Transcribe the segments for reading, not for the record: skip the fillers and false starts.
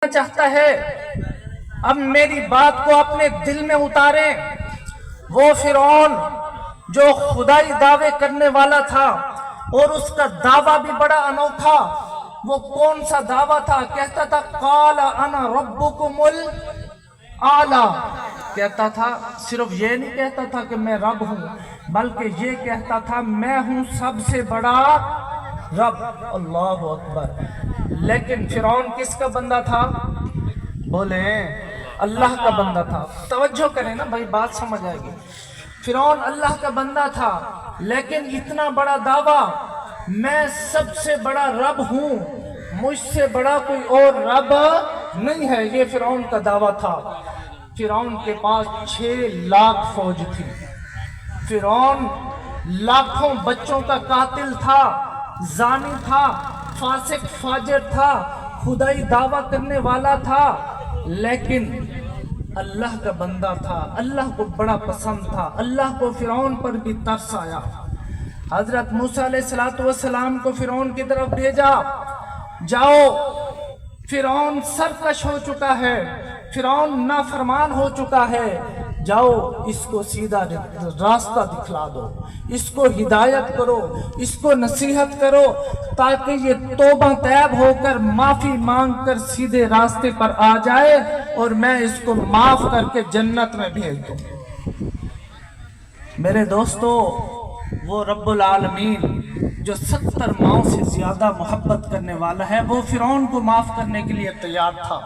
चाहता है। अब मेरी बात को अपने दिल में उतारें। वो फिरौन जो खुदाई दावे करने वाला था और उसका दावा भी बड़ा अनोखा। वो कौन सा दावा था? कहता था काला अना रब्बुकुमुल आला। कहता था, सिर्फ ये नहीं कहता था कि मैं रब हूं, बल्कि ये कहता था मैं हूं सबसे बड़ा रब। अल्लाह अकबर। लेकिन फिरौन किसका बंदा था? बोले अल्लाह का बंदा था। तवज्जो करें ना भाई, बात समझ आएगी। फिरौन अल्लाह का बंदा था, लेकिन इतना बड़ा दावा, मैं सबसे बड़ा रब हूं, मुझसे बड़ा कोई और रब नहीं है, ये फिरौन का दावा था। फिरौन के पास 6 लाख फौज थी। फिरौन लाखों बच्चों का कातिल था, जानी था, फासिक फाजिर था, खुदाई दावा करने वाला था, लेकिन अल्लाह का बंदा था। अल्लाह को बड़ा पसंद था। अल्लाह को फिरौन पर भी तरस आया। हजरत मूसा अलैहिस्सलाम को फिरौन की तरफ भेजा, जाओ, फिरौन सरकश हो चुका है, फिरौन नाफरमान हो चुका है, जाओ इसको सीधा रास्ता दिखला दो, इसको हिदायत करो, इसको नसीहत करो, ताकि ये तौबा तैब होकर माफी मांग कर सीधे रास्ते पर आ जाए और मैं इसको माफ करके जन्नत में भेज दूं। मेरे दोस्तों, वो रब्बुल आलमीन जो 70 माओं से ज्यादा मोहब्बत करने वाला है, वो फिरौन को माफ करने के लिए तैयार था,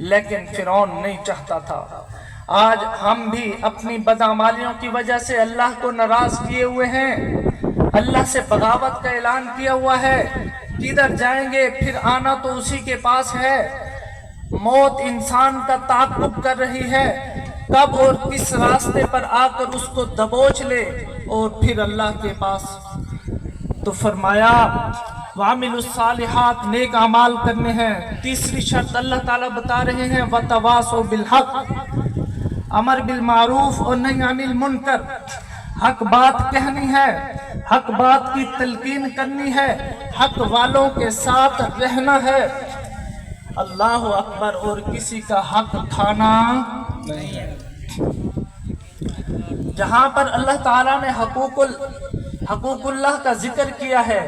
लेकिन फिरौन नहीं चाहता था। आज हम भी अपनी बदअमालियों की वजह से अल्लाह को नाराज किए हुए हैं, अल्लाह से बगावत का ऐलान किया हुआ है। किधर जाएंगे? फिर आना तो उसी के पास है। मौत इंसान का ताक़ुब कर रही है, कब और किस रास्ते पर आकर उसको दबोच ले और फिर अल्लाह के पास। तो फरमाया वामिलुस्सालिहात, नेक अमाल करने हैं। तीसरी शर्त अल्लाह ताला बता रहे हैं वतवासौ बिल हक, अमर बिल मारूफ और नही अनिल मुनकर। हक बात कहनी है, हक बात की तलकीन करनी है, हक वालों के साथ रहना है। अल्लाह अकबर। और किसी का हक खाना नहीं है। जहां पर अल्लाह ताला ने हकूकुल्लाह का जिक्र किया है,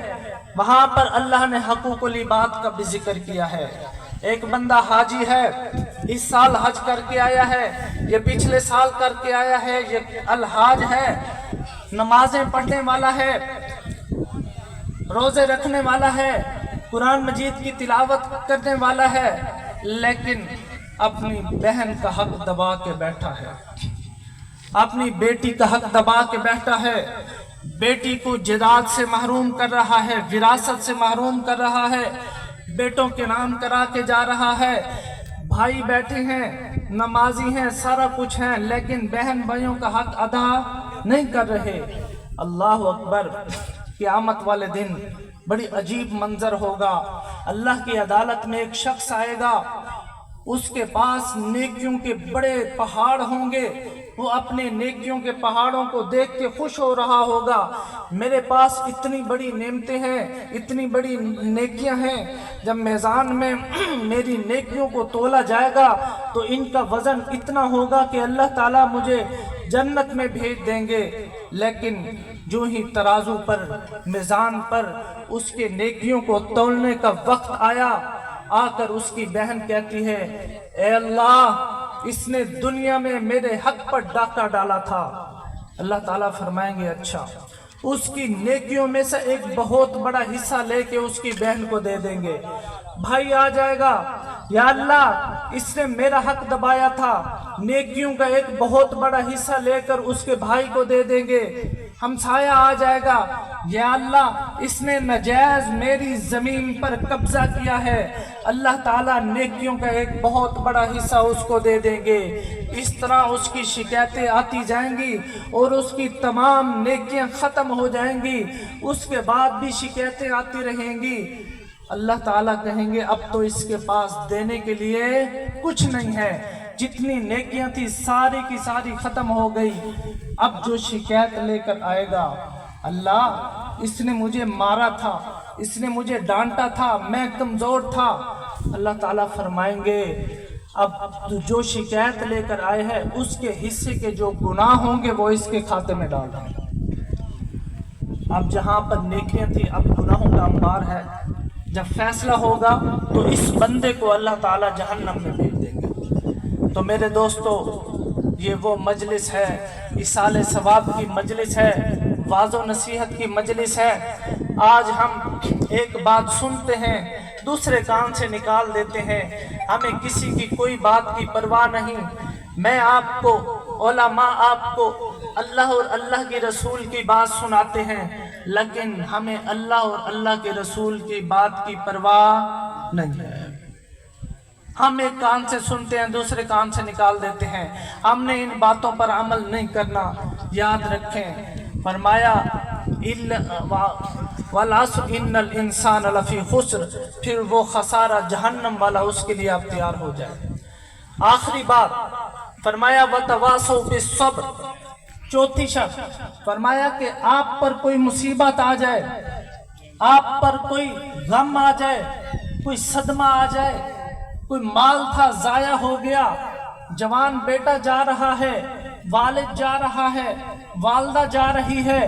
वहां पर अल्लाह ने हकूकुल इबाद का भी जिक्र किया है। एक बंदा हाजी है, इस साल हज करके आया है, ये पिछले साल करके आया है, ये अलहाज है, नमाजें पढ़ने वाला है, रोजे रखने वाला है, कुरान मजीद की तिलावत करने वाला है, लेकिन अपनी बहन का हक दबा के बैठा है, अपनी बेटी का हक दबा के बैठा है, बेटी को जिदाद से महरूम कर रहा है, विरासत से महरूम कर रहा है, बेटों के नाम करा के जा रहा है। भाई बैठे हैं, नमाजी हैं, सारा कुछ है, लेकिन बहन भाइयों का हक अदा नहीं कर रहे। अल्लाह अकबर। क़यामत वाले दिन बड़ी अजीब मंजर होगा। अल्लाह की अदालत में एक शख्स आएगा, उसके पास नेकियों के बड़े पहाड़ होंगे, वो अपने नेकियों के पहाड़ों को देख के खुश हो रहा होगा। मेरे पास इतनी बड़ी नेमतें हैं, इतनी बड़ी नेकियां हैं, जब मैदान में मेरी नेकियों को तोला जाएगा तो इनका वजन इतना होगा कि अल्लाह ताला मुझे जन्नत में भेज देंगे। लेकिन जो ही तराजू पर, मीज़ान पर उसके नेकियों को तोलने का वक्त आया, आकर उसकी बहन कहती है, ए अल्लाह, इसने दुनिया में मेरे हक पर डाका डाला था। अल्लाह ताला फरमाएंगे अच्छा, उसकी नेकियों में से एक बहुत बड़ा हिस्सा लेके उसकी बहन को दे देंगे। भाई आ जाएगा, या अल्लाह, इसने मेरा हक दबाया था, नेकियों का एक बहुत बड़ा हिस्सा लेकर उसके भाई को दे देंगे। हमसाया आ जाएगा, या अल्लाह, इसने नजायज मेरी जमीन पर कब्जा किया है, अल्लाह ताला नेकियों का एक बहुत बड़ा हिस्सा उसको दे देंगे। इस तरह उसकी शिकायतें आती जाएंगी और उसकी तमाम नेकियां खत्म हो जाएंगी, उसके बाद भी शिकायतें आती रहेंगी। अल्लाह ताला कहेंगे अब तो इसके पास देने के लिए कुछ नहीं है, जितनी नेकियां थी सारी की सारी खत्म हो गई। अब जो शिकायत लेकर आएगा, अल्लाह, इसने मुझे मारा था, इसने मुझे डांटा था, मैं कमजोर था, اللہ تعالیٰ فرمائیں گے اب تو جو شکایت لے کر آئے ہیں اس کے حصے کے جو گناہ ہوں گے وہ اس کے کھاتے میں ڈال دیں۔ اب جہاں پر نیکیاں تھی اب گناہوں کا انبار ہے۔ جب فیصلہ ہوگا تو اس بندے کو اللہ تعالیٰ جہنم میں بھیج دیں گے۔ تو میرے دوستو، یہ وہ مجلس ہے، ایصال ثواب کی مجلس ہے، واعظ و نصیحت کی مجلس ہے۔ آج ہم ایک بات سنتے ہیں دوسرے کان سے نکال دیتے ہیں، ہمیں کسی کی کوئی بات کی پرواہ نہیں۔ میں آپ کو، علماء آپ کو اللہ اور اللہ کے رسول کی بات سناتے ہیں، لیکن ہمیں اللہ اور اللہ کے رسول کی بات کی پرواہ نہیں ہے۔ ہم ایک کان سے سنتے ہیں دوسرے کان سے نکال دیتے ہیں، ہم نے ان باتوں پر عمل نہیں کرنا۔ یاد رکھیں، فرمایا وَالْعَصْرِ إِنَّ الْإِنسَانَ لَفِي خُسْرٍ، پھر وہ خسارہ جہنم والا اس کے لیے اب تیار ہو جائے۔ آخری بات فرمایا وَتَوَاصَوْا بِالصَّبْرِ، چوتھی شرط فرمایا کہ آپ پر کوئی مصیبت آ جائے، آپ پر کوئی غم آ جائے، کوئی صدمہ آ جائے، کوئی مال تھا ضائع ہو گیا، جوان بیٹا جا رہا ہے، والد جا رہا ہے، والدہ جا رہی ہے،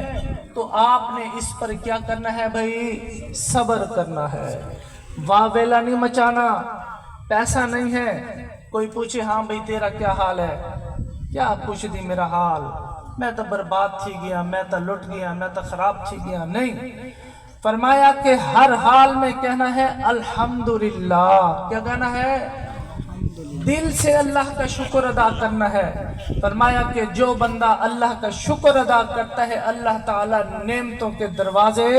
تو آپ نے اس پر کیا کرنا ہے بھائی؟ صبر کرنا ہے، واویلا نہیں مچانا۔ پیسہ نہیں ہے، کوئی پوچھے ہاں بھائی تیرا کیا حال ہے، کیا پوچھ دی میرا حال، میں تو برباد تھی گیا، میں تو لٹ گیا، میں تو خراب تھی گیا، نہیں۔ فرمایا کہ ہر حال میں کہنا ہے الحمدللہ، کیا کہنا ہے؟ دل سے اللہ کا شکر ادا کرنا ہے۔ فرمایا کہ جو بندہ اللہ کا شکر ادا کرتا ہے اللہ تعالیٰ نعمتوں کے دروازے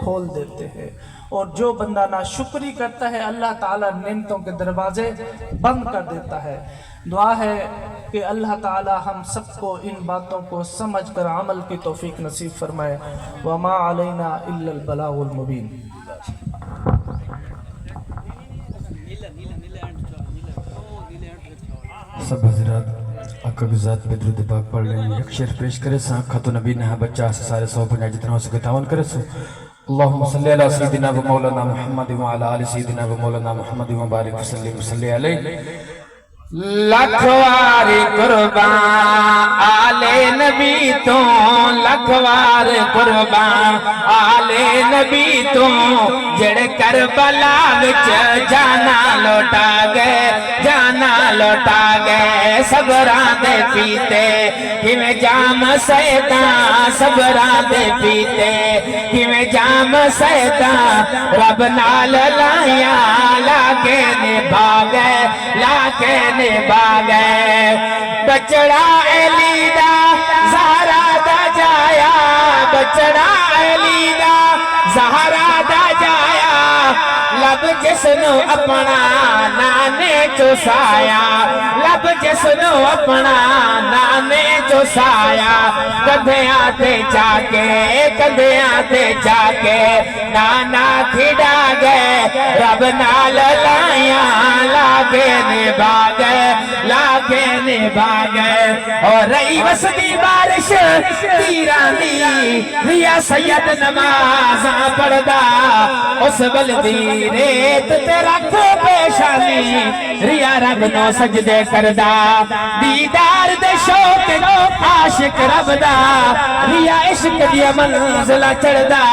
کھول دیتے ہیں، اور جو بندہ ناشکری کرتا ہے اللہ تعالیٰ نعمتوں کے دروازے بند کر دیتا ہے۔ دعا ہے کہ اللہ تعالیٰ ہم سب کو ان باتوں کو سمجھ کر عمل کی توفیق نصیب فرمائے۔ وما علینا الا البلاغ المبین۔ سب حضرات آقا کی ذات پہ درود پاک پڑھ لیں، ایک شعر پیش کرے سا خط و نبی نہا بچہ سے سارے 150 جتنا ہو سکے تعاون کرے سو۔ اللہم صلی علی سیدنا و مولانا محمد و علی آل سیدنا و مولانا محمد و بارک وسلم صلی علیہ۔ لکھوار قربان آل نبی تو، لکھوار قربان آل نبی تو، جڑ کربلا وچ جانا لوٹا گئے، جانا لوٹا گئے، صبراں دے پیتے کیویں جام سیداں، صبراں دے پیتے کیویں جام سیداں، رب نال لائیاں لا کے نبھا گئے، لا کے نبھا گئے۔ بچڑا علی دا زہرا دا جایا، بچڑا علی دا زہرا دا جایا، لب جسنو اپنا نانے چوسایا، لب جسنو اپنا نانے چوسایا، کندھیاں تے جا کے، کندھیاں تے جا کے نانا کھڑا گئے، رب نال لائیاں لاگے نبھا گئے، لاگے نبھا گئے۔ اور رہی وسدی بارش تیران دی، ریا سید نمازاں پڑھدا، اس بلدی ریت تے رکھ پیشانی، ریا رب نو سجدے کردا، دیدار دے شوق عاشق رب دا، ریا عشق دی منزلہ چڑھدا،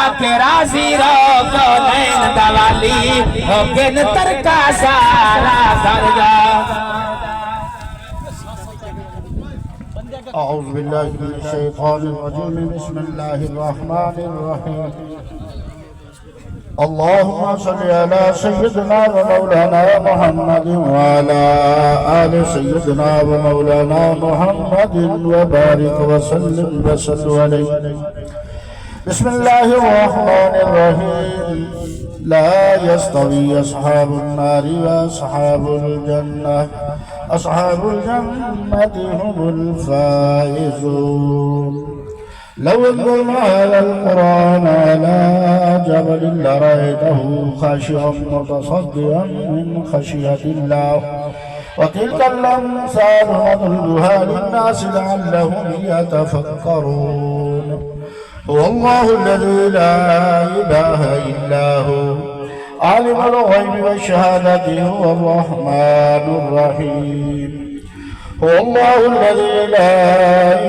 آکے راضی رو کونین دا والی، ہوگن ترکا سارا درجہ۔ اعوذ باللہ من الشیطان الرجیم، بسم اللہ الرحمن الرحیم۔ اللہم صلی علی سیدنا و مولانا محمد وعلا آل سیدنا و مولانا محمد وبارک وسلم وصلو علیہ۔ بسم اللہ الرحمن الرحیم۔ لا يستوي أصحاب النار وأصحاب الجنة، أصحاب الجنة هم الفائزون۔ لو انظرنا هذا القرآن على جبل لرأيته خاشعا متصدعا من خشية الله، وتلك الأمثال نضربها للناس لعلهم يتفكرون۔ هو الله الذي لا إله إلا هو عالم الغيب والشهادة هو الرحمن الرحيم هو الله الذي لا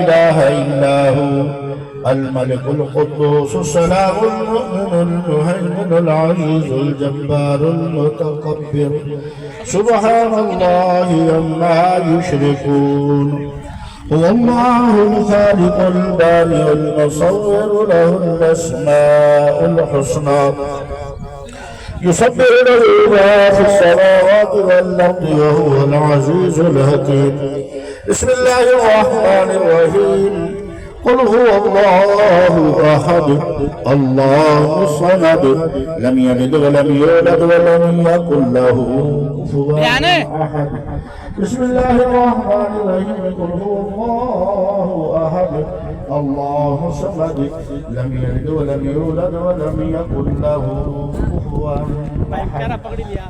إله إلا هو الملك القدوس السلام المؤمن المهيمن العزيز الجبار المتكبر سبحان الله عما يشركون هو الله الخالق البارئ المصور له الأسماء الحسنى يسبح له ما في السماوات والأرض وهو العزيز الحكيم بسم الله الرحمن الرحيم قل هو الله أحد الله الصمد لم يلد ولم يولد ولم يكن له كفوا أحد بسم الله الرحمن الرحيم قل هو الله أحد الله الصمد لم يلد ولم يولد ولم يكن له كفوا أحد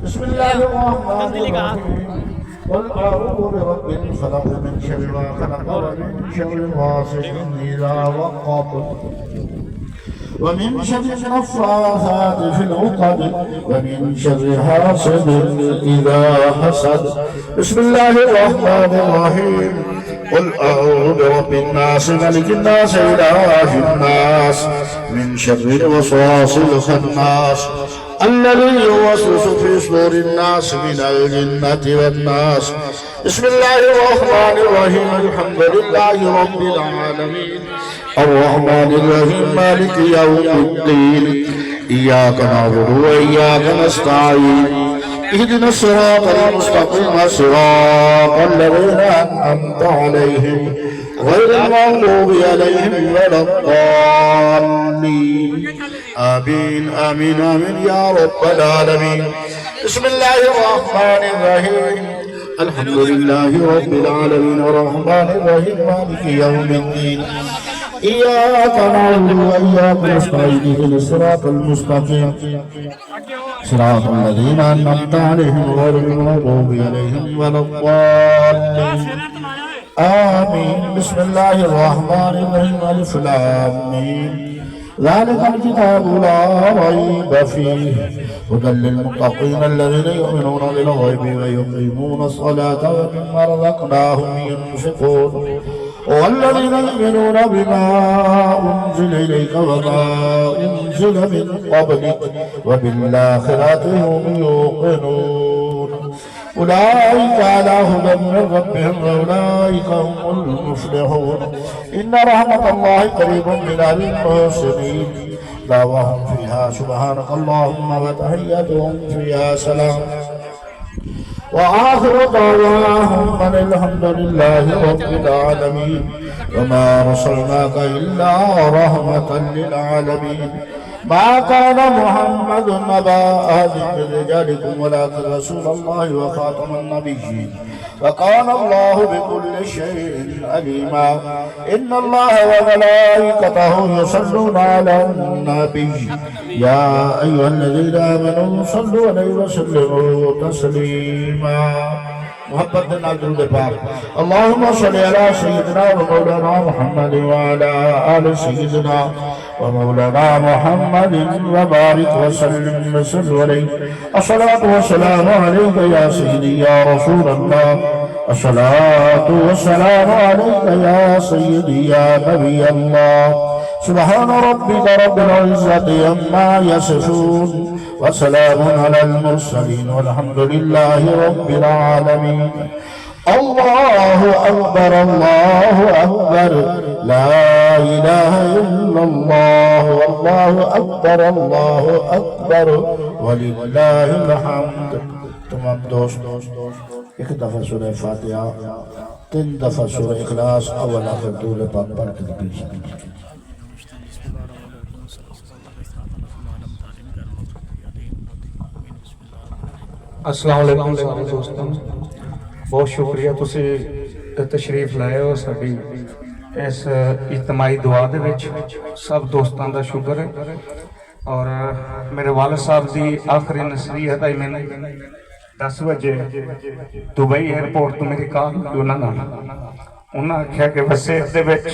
بسم الله الرحمن الرحيم قل أعوذ برب الفلق من شر ما خلق ومن شر غاسق إذا وقب ومن شر النفاثات في العقد ومن شر حاسد إذا حسد بسم الله الرحمن الرحيم قل أعوذ برب الناس ملك الناس إله الناس من شر الوسواس الخناس الذي يوسوس في صدور الناس من الجنة والناس بسم الله الرحمن الرحيم الحمد لله رب العالمين الرحمن الرحيم مالك يوم الدين إياك نعبد وإياك نستعين اهدنا الصراط المستقيم صراط الذين أنعمت عليهم غير المغضوب عليهم ولا الضالين آمين آمين آمين يا رب العالمين بسم الله الرحمن الرحيم الحمد لله رب العالمين الرحمن الرحيم مالك يوم الدين إياك نعبد وإياك نستعين اهدنا الصراط المستقيم صراط الذين أنعمت عليهم غير المغضوب عليهم ولا الضالين آمين بسم الله الرحمن الرحيم ألف لام ميم ذلك الكتاب لا ريب فيه هدى للمتقين الذين يؤمنون بالغيب ويقيمون الصلاة ومما رزقناهم ينفقون والذين يؤمنون بما أنزل إليك وما أنزل من قبلك وبالآخرة هم يوقنون أولئك على هدى من ربهم وأولئك هم المفلحون إن رحمة الله قريب من المحسنين دعواهم فيها سبحانك اللهم وتحيتهم فيها سلام وآخر دعواهم أن الحمد لله رب العالمين وما أرسلناك إلا رحمة للعالمين ما كان محمد أبا أحد من رجالكم ولكن رسول الله وخاتم النبيين وكان الله بكل شيء عليما إن الله وملائكته يصلون على النبي يا أيها الذين آمنوا صلوا عليه وسلموا تسليما محبت نال درود پاک اللهم صل على سيدنا ومولانا محمد وعلى آل سيدنا ومولانا محمد وبارك وسلم وسلم عليه الصلاة والسلام عليك يا سيدي يا رسول الله الصلاة والسلام عليك يا سيدي يا نبي الله سبحان ربك رب العزة عما يصفون وسلام على المرسلين والحمد لله رب العالمين الله أكبر الله أكبر لا إله إلا الله والله أكبر الله أكبر ولله الحمد تمام دوست ایک دفعہ سورہ فاتحہ 3 دفعہ سورہ اخلاص اول آخر دول پاک پڑھ کے پیش السلام علیکم سارے دوستوں بہت شکریہ تسی تشریف لائے ہو ساری اس اجتماعی دعا دے وچ سب دوستان دا شکر ہے اور میرے والد صاحب دی آخری نصیحت ہے میں نے 10 بجے دبئی ایئرپورٹ تو میری کال انہاں نے کہا کہ وسیعت دے وچ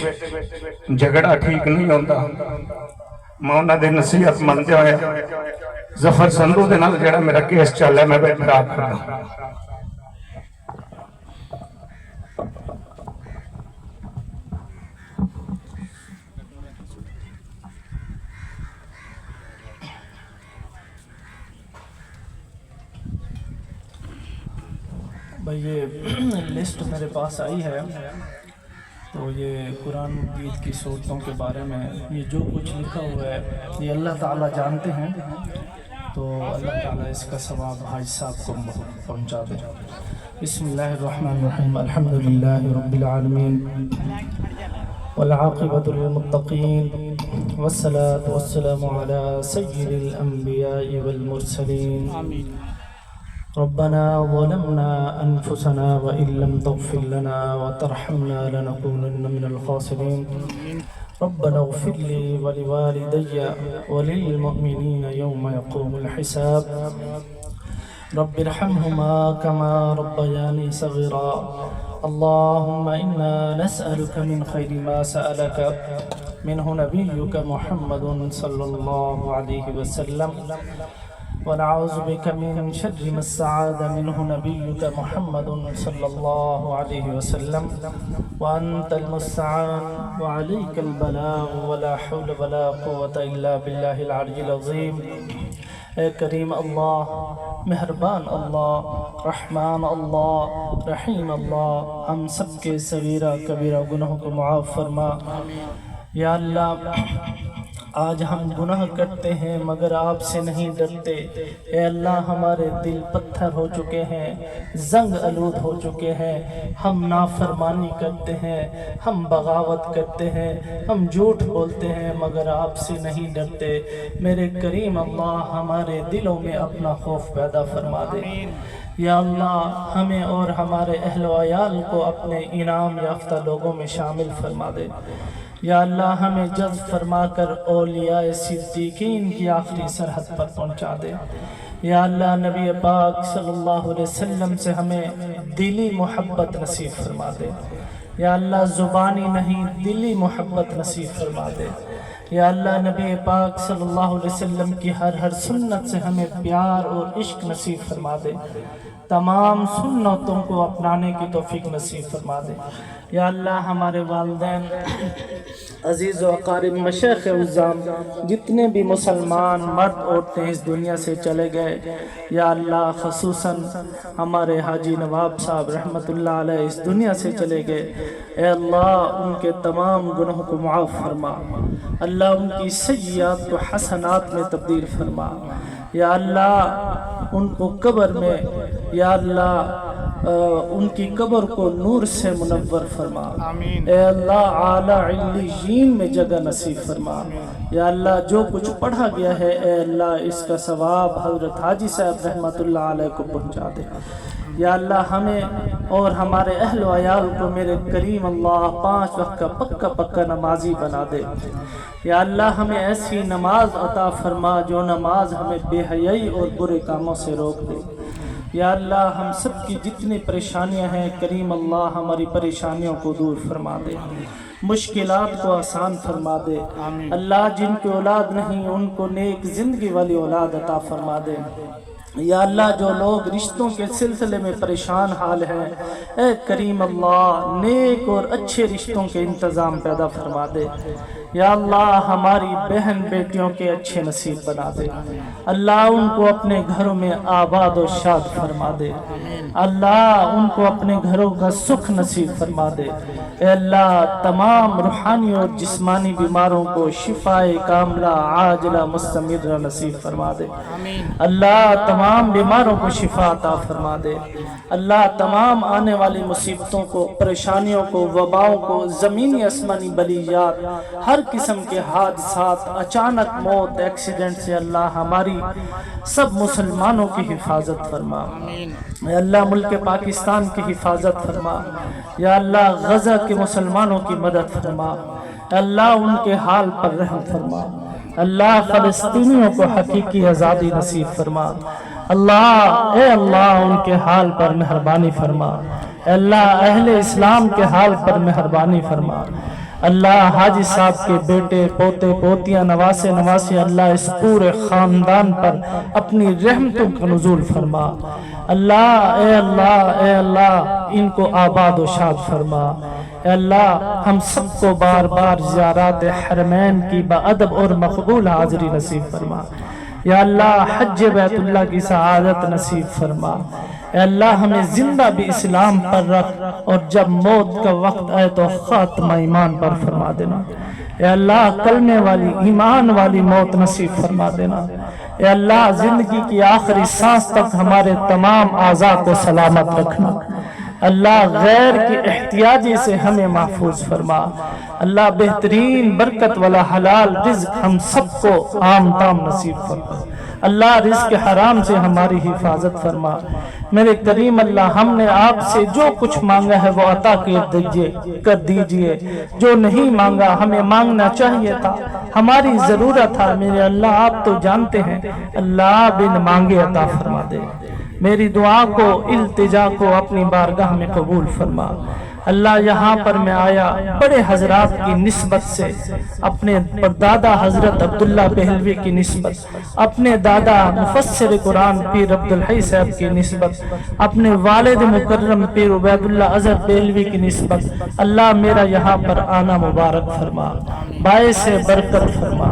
جھگڑا ٹھیک نہیں ہوندا میں انہاں دے نصیحت منتے ہوئے ਜ਼ਫਰ ਸੰਧੂ ਦੇ ਨਾਲ ਜਿਹੜਾ ਮੇਰਾ ਕੇਸ ਚੱਲ ਰਿਹਾ ਮੈਂ ਬੈਠਾ ਕਰਦਾ। भाई ये लिस्ट मेरे पास आई है, तो ये कुरान मजीद की सूरतों के बारे में ये जो कुछ लिखा हुआ है ये अल्लाह ताला जानते हैं, तो अल्लाह ताला इसका सवाब भाई साहब को पहुंचा दे। बिस्मिल्लाहिर्रहमानिर्रहीम, अल्हम्दुलिल्लाहि रब्बिल आलमीन वल आक़िबतु लिल मुत्तक़ीन वस्सलातु वस्सलामु अला सय्यिदिल अंबिया'i वल मुरसलीन। रब्बना ज़लमना अनफुसना व इन लम तग़फिर लना व तरहमना लनकूनन्ना मिनल ख़ासिरीन। रब्बना इग़फिर ली व लिवालिदैया व लिल मुअमिनीना यौम यक़ूमुल हिसाब। रब्बिरहमहुमा कमा रब्बयानी सग़ीरा। अल्लाहुम्मा इन्ना नस्अलुका मिन खैरि मा सअलका मिन्हु नबिय्युका मुहम्मदुन सल्लल्लाहु अलैहि वसल्लम वनऊज़ु बिका मिन शर्रि मा इस्तआज़ मिन्हु नबिय्युका मुहम्मदुन सल्लल्लाहु अलैहि वसल्लम व अंतल मुस्तआन व अलैकल बलाग व ला हौला व ला कुव्वता इल्ला बिल्लाहिल अलिय्यिल अज़ीम। ए करीम अल्लाह, मेहरबान अल्लाह, रहमान अल्लाह, रहीम अल्लाह, हम सब के सगीरा कबीरा गुनाहों को मुआफ़ फरमा। या अल्लाह, आज हम गुनाह करते हैं मगर आपसे नहीं डरते। ए अल्लाह, हमारे दिल पत्थर हो चुके हैं, जंग आलूद हो चुके हैं। हम नाफरमानी करते हैं, हम बगावत करते हैं, हम झूठ बोलते हैं मगर आपसे नहीं डरते। मेरे करीम अल्लाह, हमारे दिलों में अपना खौफ पैदा फरमा दे। या अल्लाह, हमें और हमारे अहल व अयाल को अपने इनाम याफ्ता लोगों में शामिल फरमा दे। या अल्लाह, हमें जज़्ब फरमा कर औलिया सिद्दीकीन की आखिरी सरहद पर पहुंचा दे। या अल्लाह, नबी पाक सल्लल्लाहु अलैहि वसल्लम से हमें दिली मोहब्बत नसीब फरमा दे। या अल्लाह, ज़ुबानी नहीं दिली मोहब्बत नसीब फरमा दे। या अल्लाह, नबी पाक सल्लल्लाहु अलैहि वसल्लम की हर सुन्नत से हमें प्यार और इश्क नसीब फरमा दे। तमाम सुन्नतों को अपनाने की तौफीक नसीब फरमा दे। या अल्लाह, हमारे वालिदैन, अजीज़ व अक़ारिब, मशाइख़ उज़्ज़ाम, जितने भी मुसलमान मर्द औरतें इस दुनिया से चले गए, या अल्लाह, ख़ुसूसन हमारे हाजी नवाब साहब रहमतुल्लाह अलैह इस दुनिया से चले गए। ए अल्लाह, उनके तमाम गुनाहों को मुआफ़ फरमा। अल्लाह, उनकी सय्यात को हसनात में तब्दील फरमा। या अल्लाह, उनको कब्र में, या अल्लाह, उनकी कब्र को नूर से मुनव्वर फरमा। ए अल्लाह, आला इल्लियीन में जगह नसीब फरमा। या अल्लाह, जो कुछ पढ़ा गया है, ए अल्लाह, इसका सवाब हज़रत हाजी साहब रहमतुल्लाह अलैह को पहुँचा दे। या अल्लाह, हमें और हमारे अहल व अयाल को मेरे करीम अल्लाह 5 वक्त का पक्का नमाजी बना दे। या अल्लाह, हमें ऐसी नमाज अता फरमा जो नमाज हमें बेहयाई और बुरे कामों से रोक दे। या अल्लाह, हम सब की जितनी परेशानियां हैं, करीम अल्लाह, हमारी परेशानियों को दूर फरमा दे, मुश्किलात को आसान फरमा दे। अल्लाह, जिनकी औलाद नहीं उनको नेक जिंदगी वाली औलाद अता फरमा दे। या अल्लाह, जो लोग रिश्तों के सिलसिले में परेशान हाल हैं, ए करीम अल्लाह, नेक और अच्छे रिश्तों के इंतज़ाम पैदा फरमा दे। या अल्लाह, हमारी बहन बेटियों के अच्छे नसीब बना दे। अल्लाह, उनको अपने घरों में आबाद और शाद फरमा दे। अल्लाह, उनको अपने घरों का सुख नसीब फरमा दे। ए अल्लाह, तमाम रूहानी और जिस्मानी बीमारों को शिफाए कामला आजला मुस्तमिर नसीब फरमा दे। अल्लाह, तमाम बीमारों को शिफा अता फरमा दे। अल्लाह, तमाम आने वाली मुसीबतों को, परेशानियों को, वबाओं को, ज़मीनी आसमानी बलियात, हर किस्म के हादसात, अचानक मौत, एक्सीडेंट से अल्लाह हमारी सब मुसलमानों की हिफाजत फरमा। अल्लाह, मुल्क पाकिस्तान की हिफाजत फरमा। या अल्लाह, गज़ा के मुसलमानों की मदद फरमा। अल्लाह, उनके हाल पर रहम फरमा। अल्लाह, फ़लस्तीनियों को हकीकी आज़ादी नसीब फरमा। अल्लाह, ए अल्लाह, उनके हाल पर मेहरबानी फरमा। अल्लाह, अहले इस्लाम के हाल पर मेहरबानी फरमा। اللہ حاجی صاحب کے بیٹے پوتے پوتیاں نواسے نواسے اللہ اس پورے خاندان پر اپنی رحمتوں کا نزول فرما۔ اللہ اے اللہ ان کو آباد و شاد فرما۔ اے اللہ ہم سب کو بار بار زیارات حرمین کی بادب اور مقبول حاضری نصیب فرما۔ یا اللہ حج بیت اللہ کی سعادت نصیب فرما۔ اے اللہ ہمیں زندہ بھی اسلام پر رکھ اور جب موت کا وقت آئے تو خاتمہ ایمان پر فرما دینا۔ اے اللہ کلمے والی ایمان والی موت نصیب فرما دینا۔ اے اللہ زندگی کی آخری سانس تک ہمارے تمام اعضاء کو سلامت رکھنا۔ اللہ غیر کی احتیاجی سے ہمیں محفوظ فرما۔ اللہ بہترین برکت والا حلال رزق ہم سب کو عام تام نصیب فرما۔ اللہ رزق حرام سے ہماری حفاظت فرما۔ میرے کریم اللہ ہم نے آپ سے جو کچھ مانگا ہے وہ عطا کر دیجئے، جو نہیں مانگا ہمیں مانگنا چاہیے تھا، ہماری ضرورت تھا میرے اللہ آپ تو جانتے ہیں، اللہ بن مانگے عطا فرما دے۔ میری دعا کو التجا کو اپنی بارگاہ میں قبول فرما۔ اللہ یہاں پر میں آیا بڑے حضرات کی نسبت سے، اپنے دادا حضرت عبداللہ بہلوی کی نسبت، اپنے دادا مفسر قرآن پیر عبدالحی صاحب کی نسبت، اپنے والد مکرم پیر عبید اللہ اظہر بہلوی کی نسبت، اللہ میرا یہاں پر آنا مبارک فرما، باعث برکت فرما۔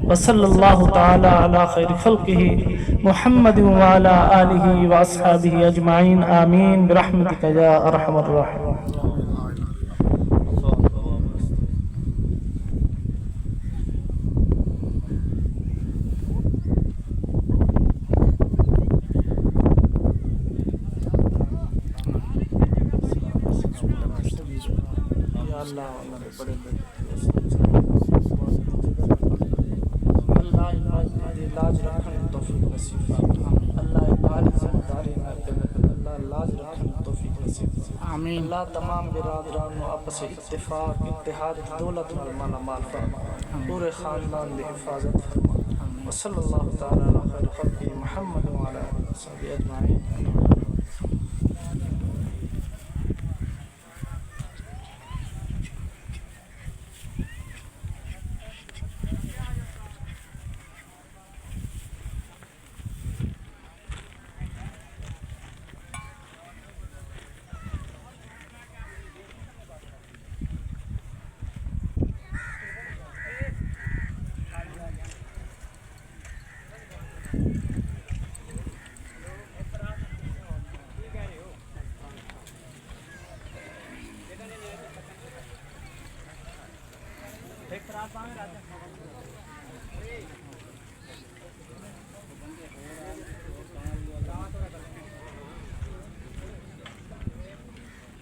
وصلی اللہ تعالی علی خیر خلقہ محمد وعلی آلہ واصحابہ اجمعین آمین برحمتک یا ارحم الراحمین۔ اللہ تمام برادران و آپس اتفاق اتحاد دولت مالا مال فرما، پورے خاندان دی حفاظت فرما۔ وصلی اللہ تعالی علی خیر خلقہ محمد وعلی آلہ وصحبہ اجمعین۔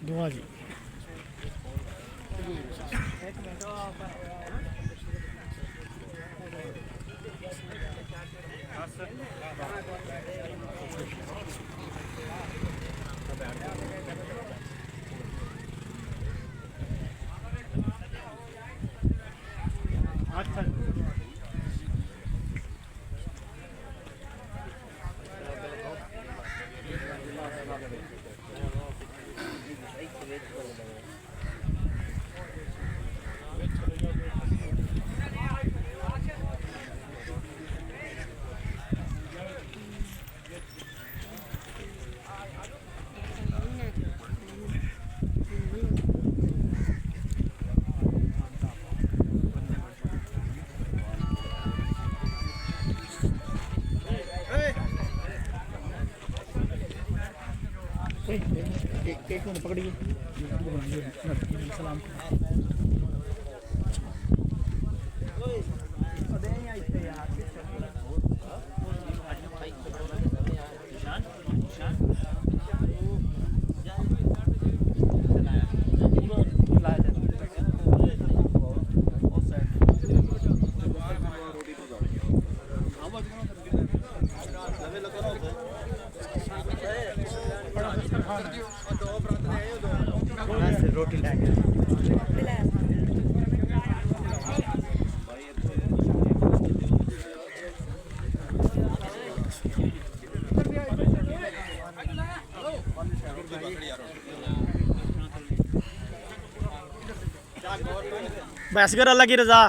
دعا جی ایک منٹ پکڑیے سلام روٹی لے کے کیا बस कर अल्लाह की रजा।